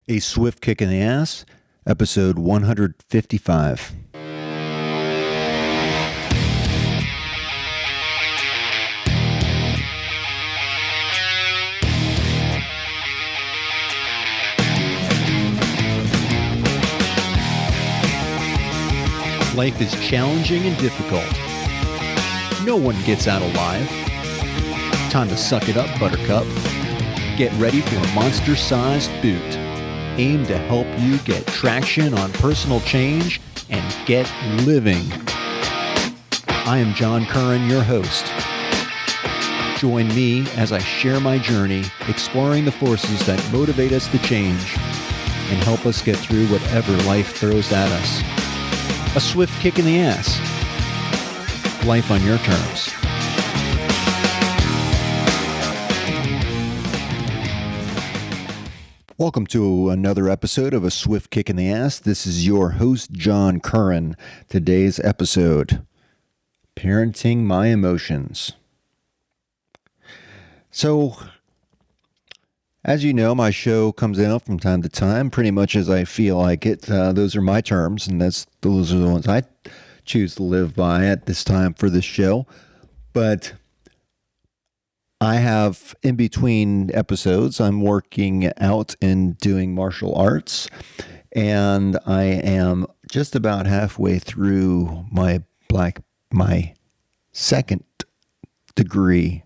A Swift Kick in the Ass, episode 155. Life is challenging and difficult. No one gets out alive. Time to suck it up, Buttercup. Get ready for a monster-sized boot aimed to help you get traction on personal change and get living. I am John Curran, your host. Join me as I share my journey, exploring the forces that motivate us to change and help us get through whatever life throws at us. A swift kick in the ass. Life on your terms. Welcome to another episode of A Swift Kick in the Ass. This is your host, John Curran. Today's episode, Parenting My Emotions. So, as you know, my show comes out from time to time, pretty much as I feel like it. Those are my terms, and those are the ones I choose to live by at this time for this show. But I have, in between episodes, I'm working out and doing martial arts, and I am just about halfway through my second degree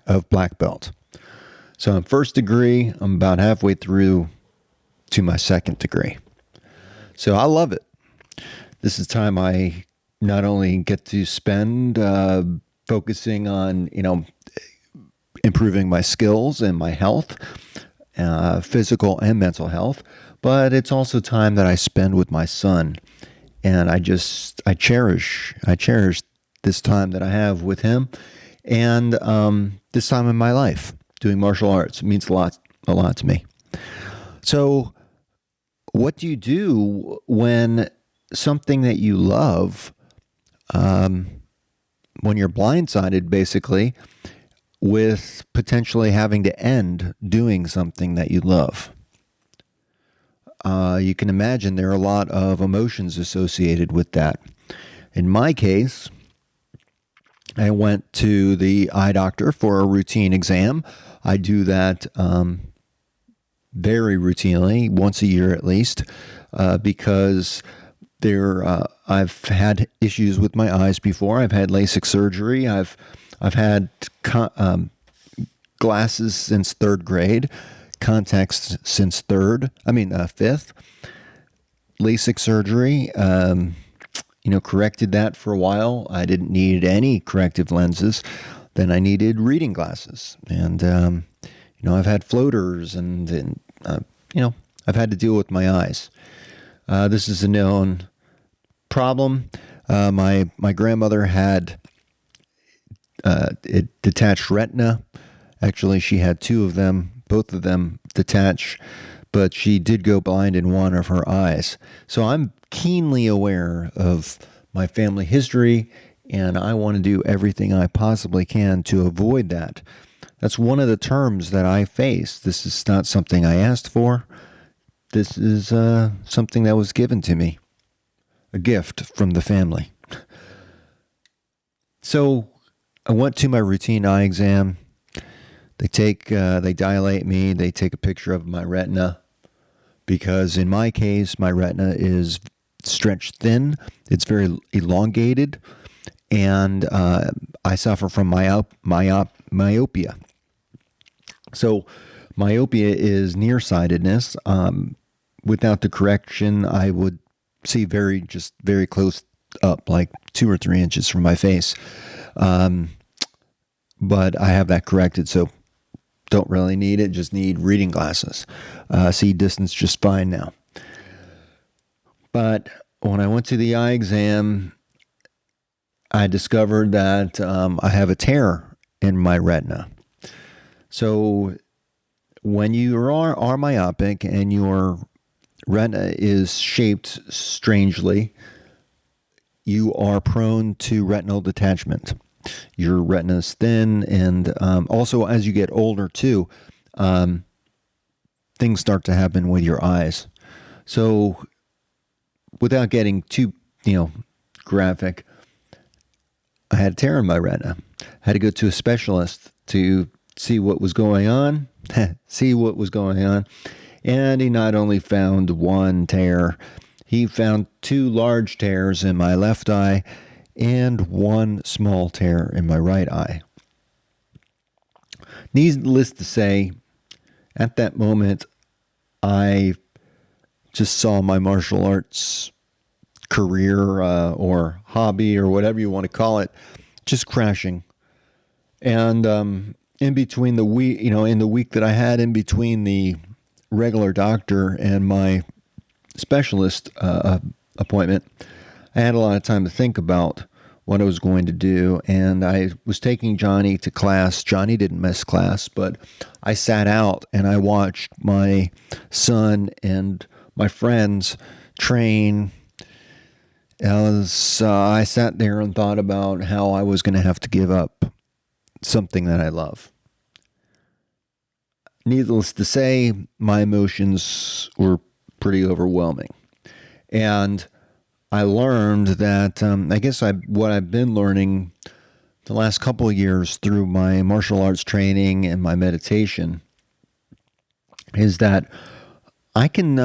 of black belt. So I'm first degree, I'm about halfway through to my second degree. So I love it. This is time I not only get to spend focusing on, improving my skills and my health, physical and mental health, but it's also time that I spend with my son. And I cherish this time that I have with him and this time in my life doing martial arts. It means a lot to me. So what do you do when something that you love, when you're blindsided basically with potentially having to end doing something that you love? You can imagine there are a lot of emotions associated with that. In my case, I went to the eye doctor for a routine exam. I do that very routinely, once a year at least, because I've had issues with my eyes before. I've had LASIK surgery. I've had glasses since third grade, contacts since fifth. LASIK surgery, corrected that for a while. I didn't need any corrective lenses. Then I needed reading glasses. And, I've had floaters and I've had to deal with my eyes. This is a known problem. My grandmother had detached retina. Actually, she had two of them, both of them detached, but she did go blind in one of her eyes. So I'm keenly aware of my family history, and I want to do everything I possibly can to avoid that. That's one of the terms that I face. This is not something I asked for. This is something that was given to me, a gift from the family. So I went to my routine eye exam. They dilate me. They take a picture of my retina because in my case, my retina is stretched thin. It's very elongated, and I suffer from myopia. So myopia is nearsightedness. Without the correction, I would see very close up, like 2 or 3 inches from my face. But I have that corrected, so don't really need it, just need reading glasses. See distance just fine now. But when I went to the eye exam, I discovered that I have a tear in my retina. So when you are myopic and your retina is shaped strangely, you are prone to retinal detachment. Your retina is thin, and also as you get older too, things start to happen with your eyes. So without getting too, graphic, I had a tear in my retina. I had to go to a specialist to see what was going on, And he not only found one tear, he found two large tears in my left eye and one small tear in my right eye. Needless to say, at that moment, I just saw my martial arts career or hobby or whatever you want to call it just crashing. And in between the week, in the week that I had in between the regular doctor and my specialist appointment, I had a lot of time to think about what I was going to do. And I was taking Johnny to class. Johnny didn't miss class, but I sat out and I watched my son and my friends train. As I sat there and thought about how I was going to have to give up something that I love. Needless to say, my emotions were pretty overwhelming. And I learned that, what I've been learning the last couple of years through my martial arts training and my meditation is that I can,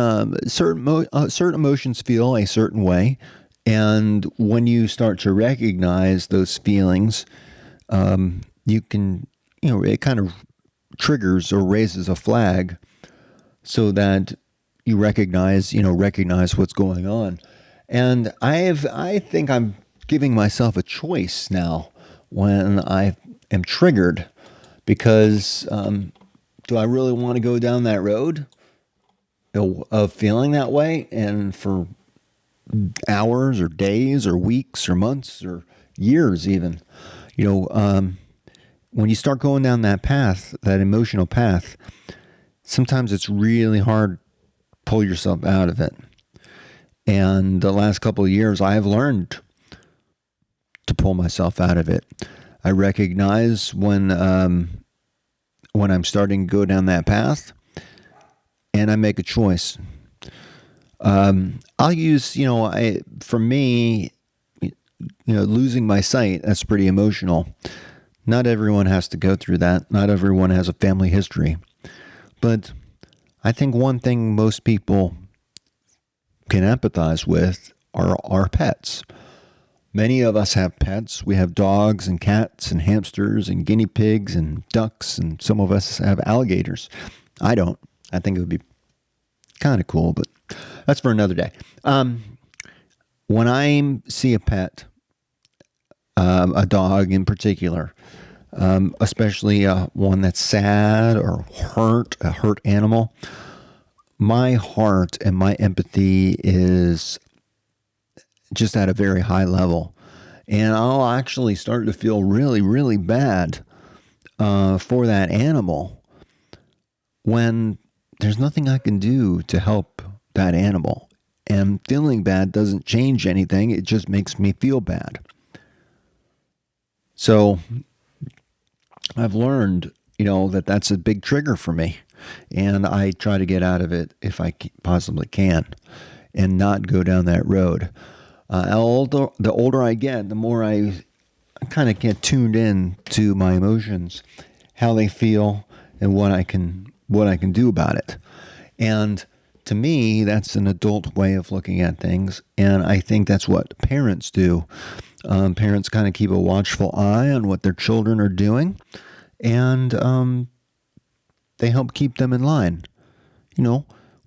certain emotions feel a certain way. And when you start to recognize those feelings, you can, it kind of triggers or raises a flag so that you recognize what's going on. And I think I'm giving myself a choice now when I am triggered, because do I really want to go down that road of feeling that way and for hours or days or weeks or months or years even? When you start going down that path, that emotional path, sometimes it's really hard to pull yourself out of it. And the last couple of years, I have learned to pull myself out of it. I recognize when I'm starting to go down that path, and I make a choice. I'll use, for me, losing my sight, that's pretty emotional. Not everyone has to go through that. Not everyone has a family history. But I think one thing most people can empathize with are our pets. Many of us have pets. We have dogs and cats and hamsters and guinea pigs and ducks, and some of us have alligators. I don't. I think it would be kind of cool, but that's for another day. When I see a pet, a dog in particular, especially one that's sad or hurt, a hurt animal, my heart and my empathy is just at a very high level. And I'll actually start to feel really, really bad for that animal when there's nothing I can do to help that animal. And feeling bad doesn't change anything. It just makes me feel bad. So I've learned, that that's a big trigger for me. And I try to get out of it if I possibly can and not go down that road. The older I get, the more I kind of get tuned in to my emotions, how they feel, and what I can do about it. And to me, that's an adult way of looking at things. And I think that's what parents do. Parents kind of keep a watchful eye on what their children are doing, and they help keep them in line.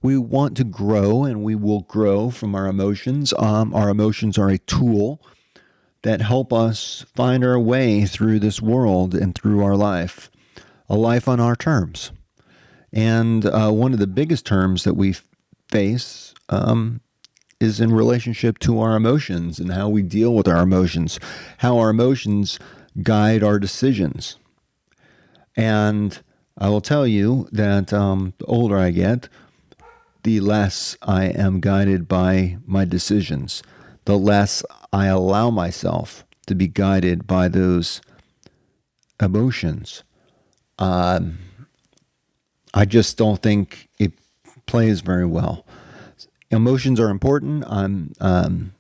We want to grow, and we will grow from our emotions. Our emotions are a tool that help us find our way through this world and through our life, a life on our terms. And one of the biggest terms that we face is in relationship to our emotions and how we deal with our emotions, how our emotions guide our decisions. And I will tell you that the older I get, the less I am guided by my decisions, the less I allow myself to be guided by those emotions. I just don't think it plays very well. Emotions are important. I'm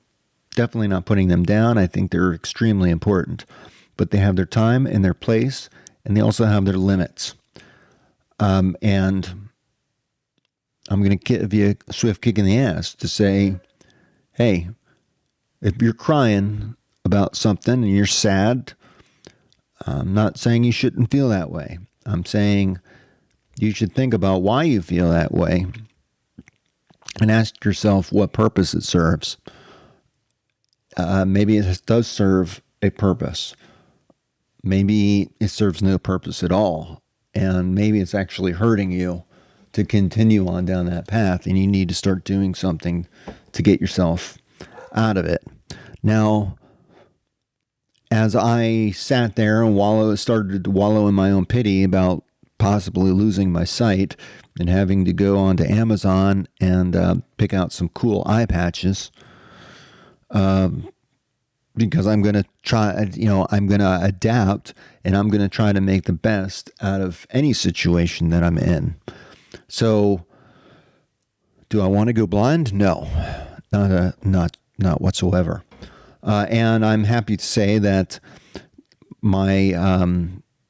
definitely not putting them down. I think they're extremely important, but they have their time and their place, and they also have their limits. And I'm going to give you a swift kick in the ass to say, hey, if you're crying about something and you're sad, I'm not saying you shouldn't feel that way. I'm saying you should think about why you feel that way and ask yourself what purpose it serves. Maybe it does serve a purpose. Maybe it serves no purpose at all. And maybe it's actually hurting you to continue on down that path, and you need to start doing something to get yourself out of it. Now, as I sat there and started to wallow in my own pity about possibly losing my sight and having to go onto Amazon and pick out some cool eye patches, because I'm going to try, I'm going to adapt, and I'm going to try to make the best out of any situation that I'm in. So, do I want to go blind? No, not whatsoever. And I'm happy to say that my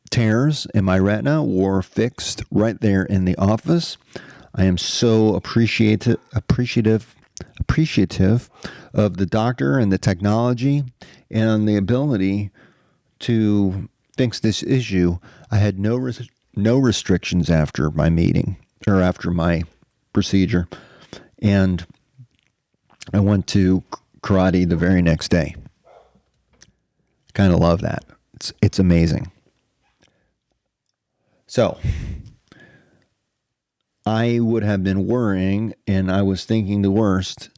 tears in my retina were fixed right there in the office. I am so appreciative of the doctor and the technology and the ability to fix this issue. I had no restrictions after my meeting or after my procedure, and I went to karate the very next day. Kind of love that. It's amazing. So I would have been worrying, and I was thinking the worst,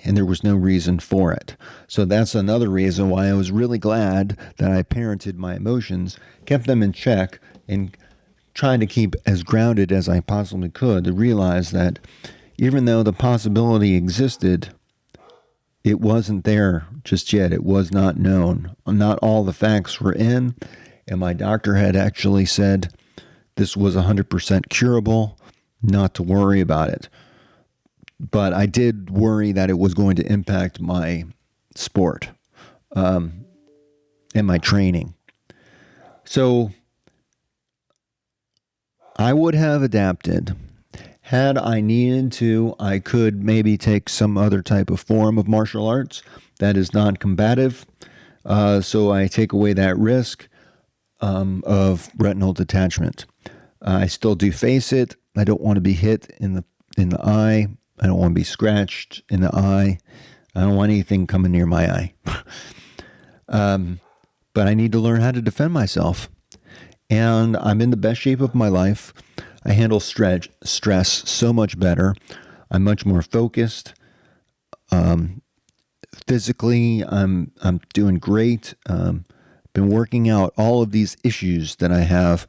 and there was no reason for it. So that's another reason why I was really glad that I parented my emotions, kept them in check, and tried to keep as grounded as I possibly could to realize that even though the possibility existed, it wasn't there just yet. It was not known. Not all the facts were in, and my doctor had actually said this was 100% curable, not to worry about it. But I did worry that it was going to impact my sport and my training. So I would have adapted. Had I needed to, I could maybe take some other type of form of martial arts that is non-combative. So I take away that risk of retinal detachment. I still do face it. I don't want to be hit in the eye. I don't want to be scratched in the eye. I don't want anything coming near my eye. But I need to learn how to defend myself. And I'm in the best shape of my life. I handle stress so much better. I'm much more focused. Physically, I'm doing great. Been working out all of these issues that I have,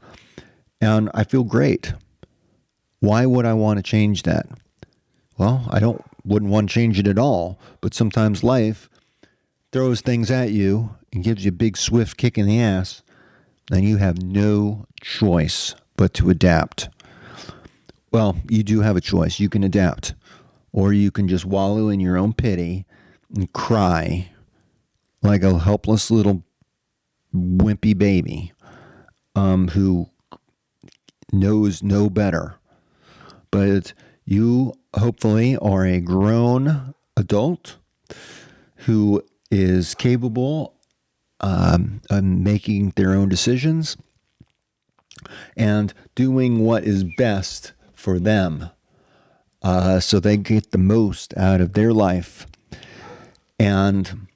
and I feel great. Why would I want to change that? Well, wouldn't want to change it at all, but sometimes life throws things at you and gives you a big swift kick in the ass, and you have no choice but to adapt. Well, you do have a choice. You can adapt, or you can just wallow in your own pity and cry like a helpless little wimpy baby who knows no better. But you hopefully are a grown adult who is capable of making their own decisions and doing what is best for them, so they get the most out of their life. And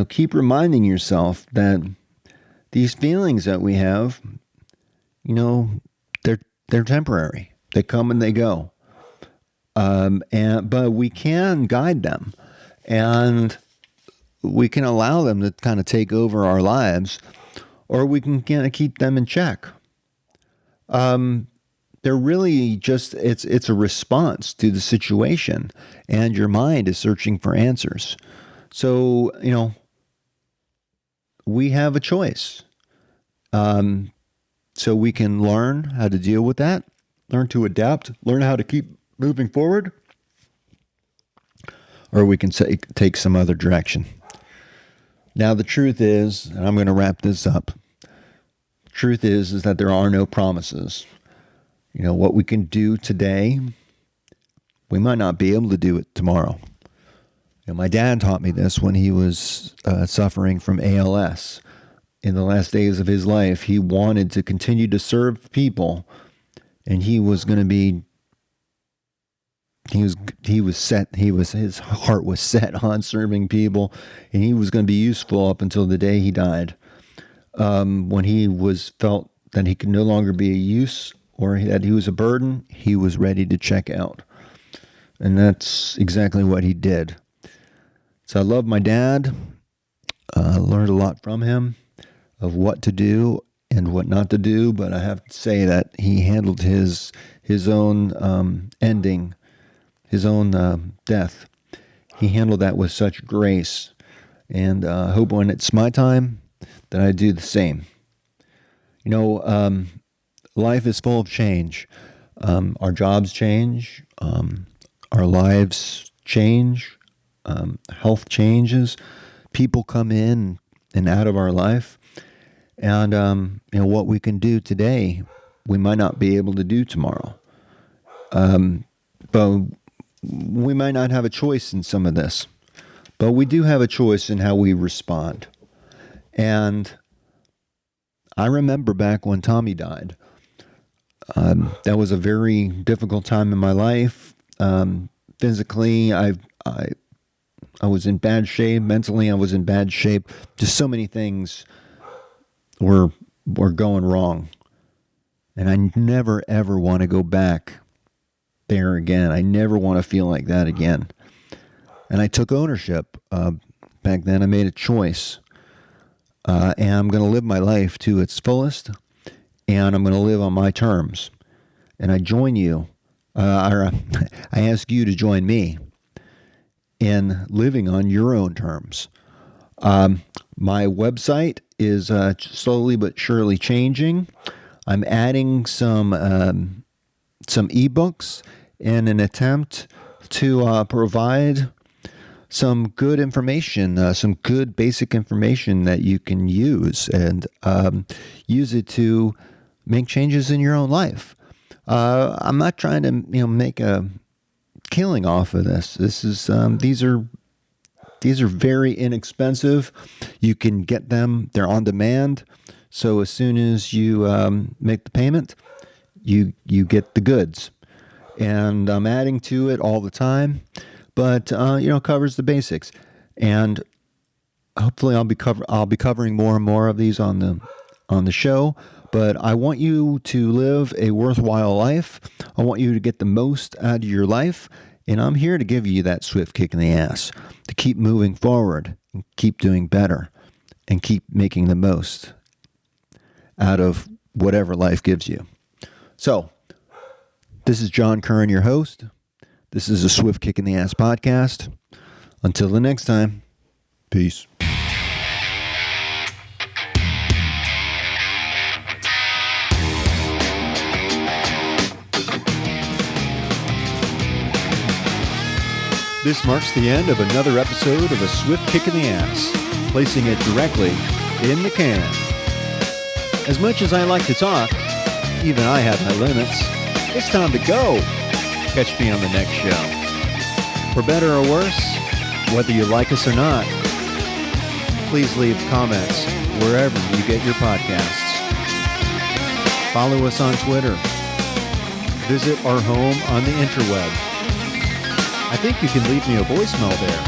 keep reminding yourself that these feelings that we have, they're temporary. They come and they go. But we can guide them, and we can allow them to kind of take over our lives, or we can kind of keep them in check. They're really just, it's a response to the situation, and your mind is searching for answers. So, we have a choice. So we can learn how to deal with that, learn to adapt, learn how to keep moving forward, or we can take some other direction. Now, the truth is, and I'm going to wrap this up, truth is that there are no promises. What we can do today, we might not be able to do it tomorrow. My dad taught me this when he was suffering from ALS. In the last days of his life, he wanted to continue to serve people, and his heart was set on serving people, and he was going to be useful up until the day he died. When he felt that he could no longer be a use or that he was a burden, he was ready to check out. And that's exactly what he did. So I love my dad. I learned a lot from him of what to do and what not to do, but I have to say that he handled his own ending, his own death. He handled that with such grace, and I hope when it's my time that I do the same. Life is full of change. Our jobs change. Our lives change. Health changes. People come in and out of our life. And, what we can do today, we might not be able to do tomorrow. But we might not have a choice in some of this. But we do have a choice in how we respond. And I remember back when Tommy died. That was a very difficult time in my life. Physically, I was in bad shape. Mentally, I was in bad shape. Just so many things were going wrong. And I never, ever want to go back there again. I never want to feel like that again. And I took ownership. Back then, I made a choice. And I'm going to live my life to its fullest. And I'm going to live on my terms. And I join you. I ask you to join me in living on your own terms. My website is slowly but surely changing. I'm adding some ebooks in an attempt to provide some good information, some good basic information that you can use and use it to make changes in your own life. I'm not trying to make a killing off of this. This is these are very inexpensive. You can get them. They're on demand. So as soon as you make the payment, you get the goods. And I'm adding to it all the time, but covers the basics. And hopefully I'll be covering more and more of these on the show. But I want you to live a worthwhile life. I want you to get the most out of your life. And I'm here to give you that swift kick in the ass to keep moving forward and keep doing better and keep making the most out of whatever life gives you. So, this is John Curran, your host. This is a Swift Kick in the Ass podcast. Until the next time, peace. This marks the end of another episode of A Swift Kick in the Ass, placing it directly in the can. As much as I like to talk, even I have my limits. It's time to go. Catch me on the next show. For better or worse, whether you like us or not, please leave comments wherever you get your podcasts. Follow us on Twitter. Visit our home on the interweb. I think you can leave me a voicemail there.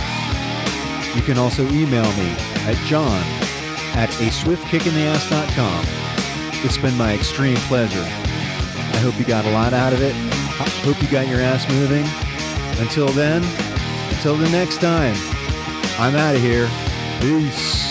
You can also email me at john@aswiftkickintheass.com. It's been my extreme pleasure. I hope you got a lot out of it. I hope you got your ass moving. Until then, until the next time, I'm out of here. Peace.